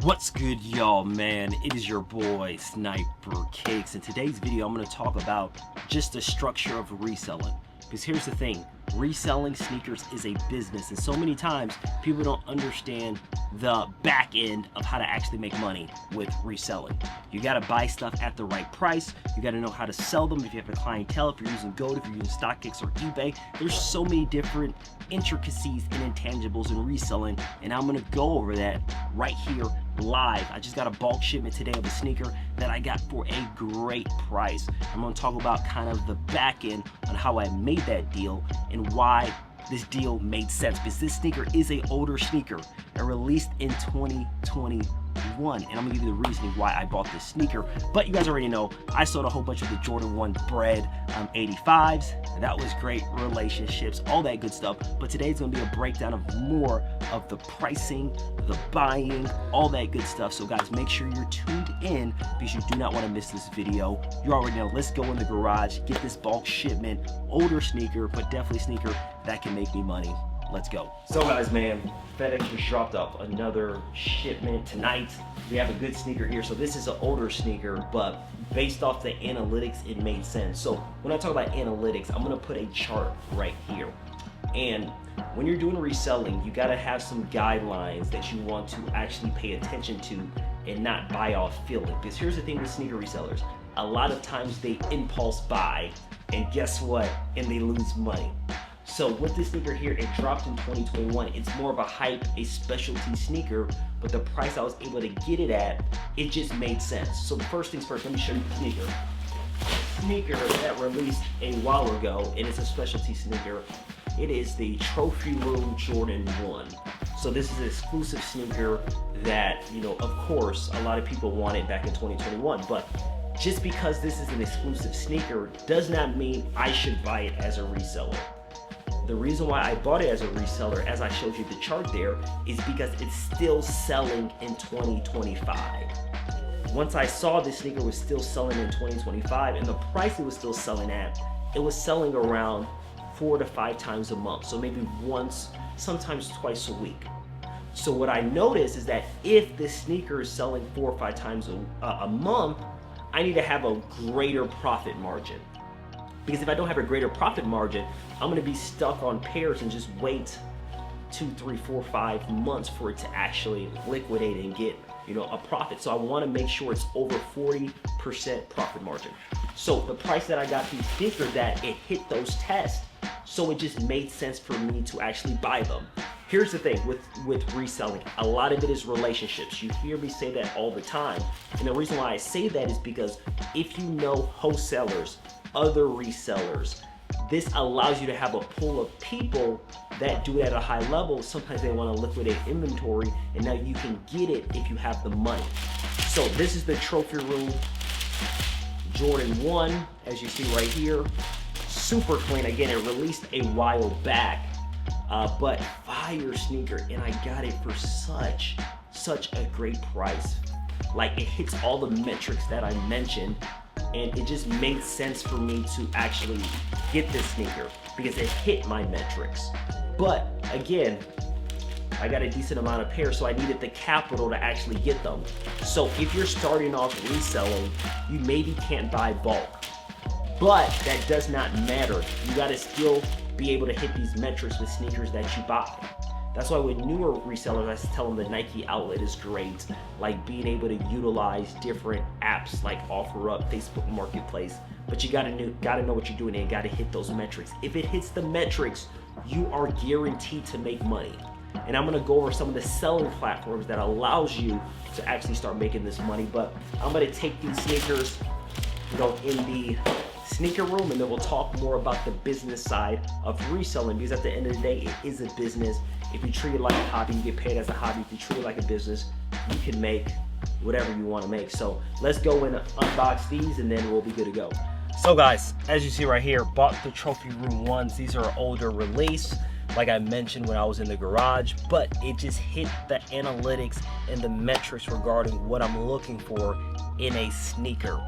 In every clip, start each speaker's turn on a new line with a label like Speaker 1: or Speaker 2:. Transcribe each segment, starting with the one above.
Speaker 1: What's good, y'all, man? It is your boy Sniper Cakes. In today's video I'm going to talk about just the structure of reselling, because here's the thing: reselling sneakers is a business, and so many times people don't understand the back end of how to actually make money with reselling. You got to buy stuff at the right price. You got to know how to sell them. If you have a clientele, if you're using Goat, if you're using StockX or eBay, there's so many different intricacies and intangibles in reselling, and I'm going to go over that right here live. I just got a bulk shipment today of a sneaker that I got for a great price. I'm going to talk about kind of the back end on how I made that deal and why this deal made sense, because this sneaker is a older sneaker and released in 2021, and I'm gonna give you the reasoning why I bought this sneaker. But you guys already know I sold a whole bunch of the Jordan 1 Bred 85s, and that was great. Relationships, all that good stuff. But today's gonna be a breakdown of more of the pricing, the buying, all that good stuff. So guys, make sure you're tuned in, because you do not want to miss this video. You already know. Let's go in the garage, get this bulk shipment, older sneaker, but definitely sneaker that can make me money. Let's go. So guys, man, FedEx just dropped up another shipment tonight. We have a good sneaker here. So this is an older sneaker, but based off the analytics, it made sense. So when I talk about analytics, I'm gonna put a chart right here. And when you're doing reselling, you gotta have some guidelines that you want to actually pay attention to and not buy off feeling. Because here's the thing with sneaker resellers: a lot of times they impulse buy, and guess what? And they lose money. So with this sneaker here, it dropped in 2021. It's more of a hype, a specialty sneaker, but the price I was able to get it at, it just made sense. So the first things first, let me show you the sneaker. Sneaker that released a while ago, and it's a specialty sneaker. It is the Trophy Room Jordan 1. So this is an exclusive sneaker that, you know, of course, a lot of people wanted back in 2021, but just because this is an exclusive sneaker does not mean I should buy it as a reseller. The reason why I bought it as a reseller, as I showed you the chart there, is because it's still selling in 2025. Once I saw this sneaker was still selling in 2025 and the price it was still selling at, it was selling around 4 to 5 times a month. So maybe once, sometimes twice a week. So what I noticed is that if this sneaker is selling 4 or 5 times a month, I need to have a greater profit margin. Because if I don't have a greater profit margin, I'm gonna be stuck on pairs and just wait 2, 3, 4, 5 months for it to actually liquidate and get, you know, a profit. So I wanna make sure it's over 40% profit margin. So the price that I got these sneakers at, it hit those tests. So it just made sense for me to actually buy them. Here's the thing with reselling, a lot of it is relationships. You hear me say that all the time. And the reason why I say that is because if you know wholesalers, other resellers, this allows you to have a pool of people that do it at a high level. Sometimes they want to liquidate inventory, and now you can get it if you have the money. So this is the Trophy Room Jordan 1, as you see right here. Super clean. Again, it released a while back, but fire sneaker, and I got it for such a great price. Like, it hits all the metrics that I mentioned, and it just made sense for me to actually get this sneaker because it hit my metrics. But again, I got a decent amount of pairs, so I needed the capital to actually get them. So if you're starting off reselling, you maybe can't buy bulk, but that does not matter. You gotta still be able to hit these metrics with sneakers that you buy. That's why with newer resellers, I tell them the Nike outlet is great, like being able to utilize different apps like OfferUp, Facebook Marketplace. But you gotta know what you're doing, and you gotta hit those metrics. If it hits the metrics, you are guaranteed to make money. And I'm gonna go over some of the selling platforms that allows you to actually start making this money. But I'm gonna take these sneakers, you know, in the sneaker room, and then we'll talk more about the business side of reselling, because at the end of the day, it is a business. If you treat it like a hobby, you get paid as a hobby. If you treat it like a business, you can make whatever you want to make. So let's go and unbox these, and then we'll be good to go. So guys, as you see right here, bought the Trophy Room 1s. These are an older release, like I mentioned when I was in the garage, but it just hit the analytics and the metrics regarding what I'm looking for in a sneaker.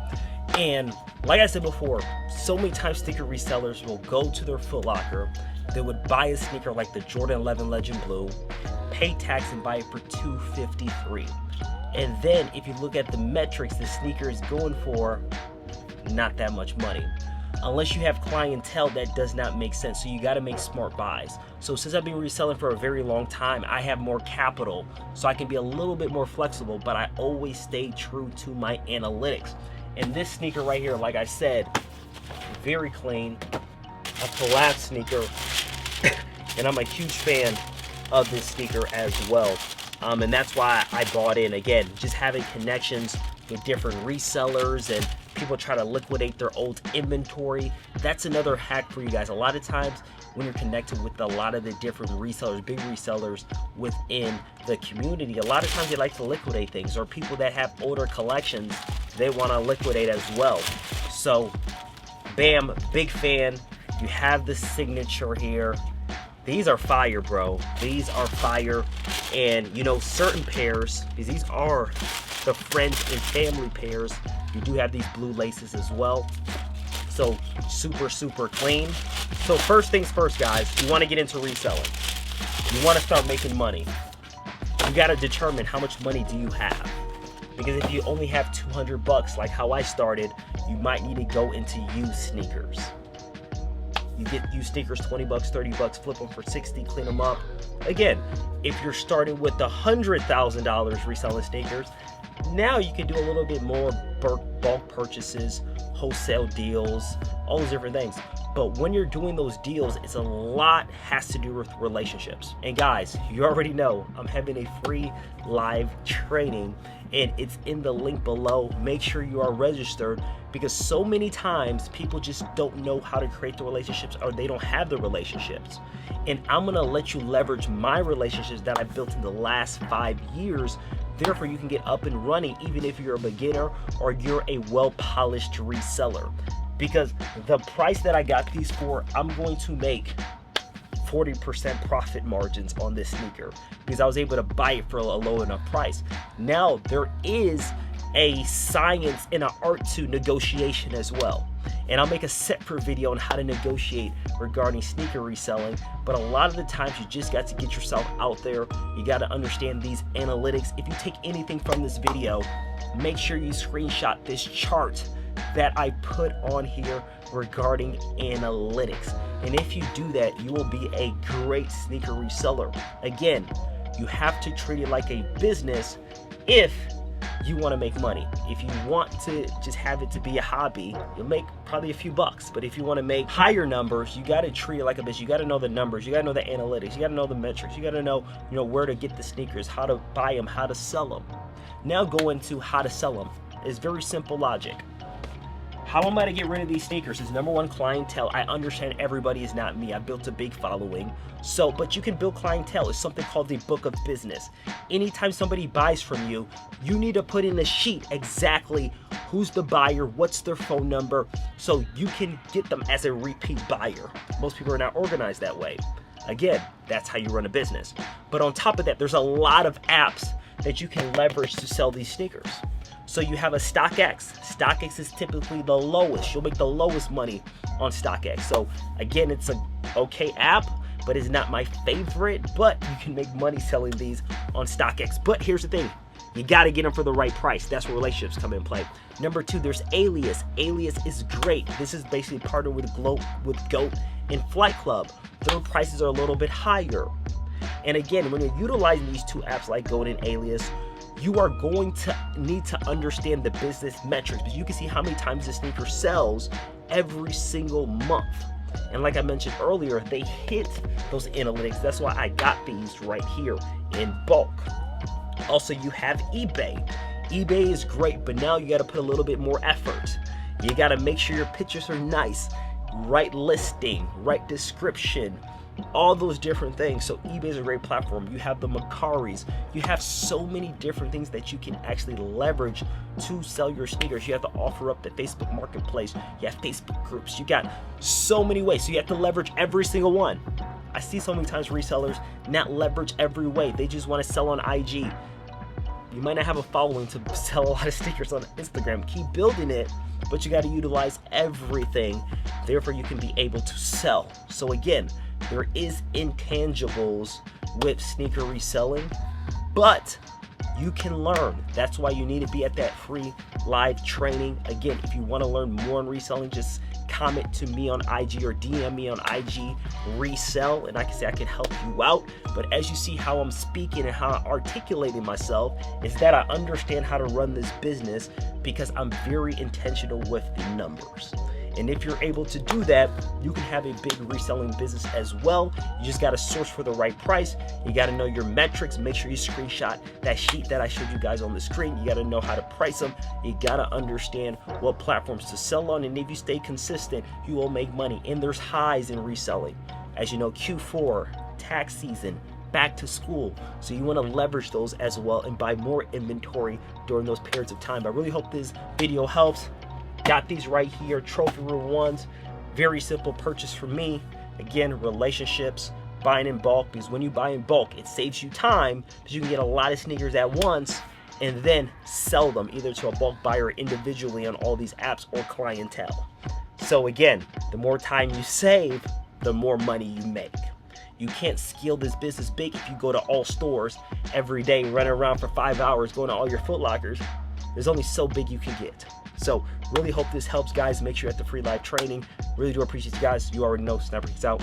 Speaker 1: And like I said before, so many times sneaker resellers will go to their Foot Locker, they would buy a sneaker like the Jordan 11 Legend Blue, pay tax and buy it for $253. And then if you look at the metrics, the sneaker is going for not that much money. Unless you have clientele, that does not make sense. So you got to make smart buys. So since I've been reselling for a very long time, I have more capital, so I can be a little bit more flexible, but I always stay true to my analytics. And this sneaker right here, like I said, very clean, a collapsed sneaker, and I'm a huge fan of this sneaker as well. And that's why I bought in. Again, just having connections with different resellers and people try to liquidate their old inventory. That's another hack for you guys. A lot of times when you're connected with a lot of the different resellers, big resellers within the community, a lot of times they like to liquidate things, or people that have older collections, they want to liquidate as well. So bam, big fan. You have the signature here. These are fire, bro. These are fire. And you know, certain pairs, because these are the friends and family pairs, you do have these blue laces as well. So super, super clean. So first things first, guys, you want to get into reselling. You want to start making money. You got to determine how much money do you have. Because if you only have 200 bucks, like how I started, you might need to go into used sneakers. You get used sneakers, 20 bucks, 30 bucks, flip them for 60, clean them up. Again, if you're starting with $100,000 reselling sneakers, now you can do a little bit more bulk purchases, wholesale deals, all those different things. But when you're doing those deals, it's a lot has to do with relationships. And guys, you already know I'm having a free live training, and it's in the link below. Make sure you are registered, because so many times people just don't know how to create the relationships, or they don't have the relationships. And I'm gonna let you leverage my relationships that I built in the last 5 years. Therefore, you can get up and running even if you're a beginner or you're a well-polished reseller. Because the price that I got these for, I'm going to make 40% profit margins on this sneaker, because I was able to buy it for a low enough price. Now, there is a science and an art to negotiation as well. And I'll make a separate video on how to negotiate regarding sneaker reselling. But a lot of the times you just got to get yourself out there. You got to understand these analytics. If you take anything from this video, make sure you screenshot this chart that I put on here regarding analytics. And if you do that, you will be a great sneaker reseller. Again, you have to treat it like a business if you want to make money. If you want to just have it to be a hobby, you'll make probably a few bucks. But if you want to make higher numbers, you got to treat it like a business. You got to know the numbers, you got to know the analytics, you got to know the metrics, you got to know, where to get the sneakers, how to buy them, how to sell them. Now go into how to sell them. It's very simple logic. How am I to get rid of these sneakers? Is number one, clientele. I understand everybody is not me. I built a big following. But you can build clientele. It's something called the book of business. Anytime somebody buys from you, you need to put in a sheet exactly who's the buyer, what's their phone number, so you can get them as a repeat buyer. Most people are not organized that way. Again, that's how you run a business. But on top of that, there's a lot of apps that you can leverage to sell these sneakers. So you have a StockX. StockX is typically the lowest. You'll make the lowest money on StockX. So again, it's an okay app, but it's not my favorite, but you can make money selling these on StockX. But here's the thing, you gotta get them for the right price. That's where relationships come in play. Number two, there's Alias. Alias is great. This is basically partnered with GOAT and Flight Club. Their prices are a little bit higher. And again, when you're utilizing these two apps like GOAT and Alias, you are going to need to understand the business metrics, because you can see how many times the sneaker sells every single month. And like I mentioned earlier, they hit those analytics. That's why I got these right here in bulk. Also, you have eBay. eBay is great, but now you got to put a little bit more effort. You got to make sure your pictures are nice, right listing, right description, all those different things. So eBay is a great platform. You have the Mercaris. You have so many different things that you can actually leverage to sell your sneakers. You have to offer up the Facebook Marketplace. You have Facebook groups. You got so many ways. So you have to leverage every single one. I see so many times resellers not leverage every way. They just want to sell on IG. You might not have a following to sell a lot of sneakers on Instagram. Keep building it, but you got to utilize everything. Therefore, you can be able to sell. So again, there is intangibles with sneaker reselling, but you can learn. That's why you need to be at that free live training. Again, if you want to learn more on reselling, just comment to me on IG or DM me on IG resell, and I can say I can help you out. But as you see how I'm speaking and how I'm articulating myself, is that I understand how to run this business because I'm very intentional with the numbers. And if you're able to do that, you can have a big reselling business as well. You just got to source for the right price. You got to know your metrics. Make sure you screenshot that sheet that I showed you guys on the screen. You got to know how to price them. You got to understand what platforms to sell on. And if you stay consistent, you will make money. And there's highs in reselling. As you know, Q4, tax season, back to school. So you want to leverage those as well and buy more inventory during those periods of time. I really hope this video helps. Got these right here, trophy room ones. Very simple purchase for me. Again, relationships, buying in bulk, because when you buy in bulk, it saves you time because you can get a lot of sneakers at once and then sell them either to a bulk buyer or individually on all these apps or clientele. So again, the more time you save, the more money you make. You can't scale this business big if you go to all stores every day, running around for 5 hours, going to all your Foot Lockers. There's only so big you can get. So really hope this helps, guys. Make sure you're at the free live training. Really do appreciate you guys. You already know. Sniper Kicks out.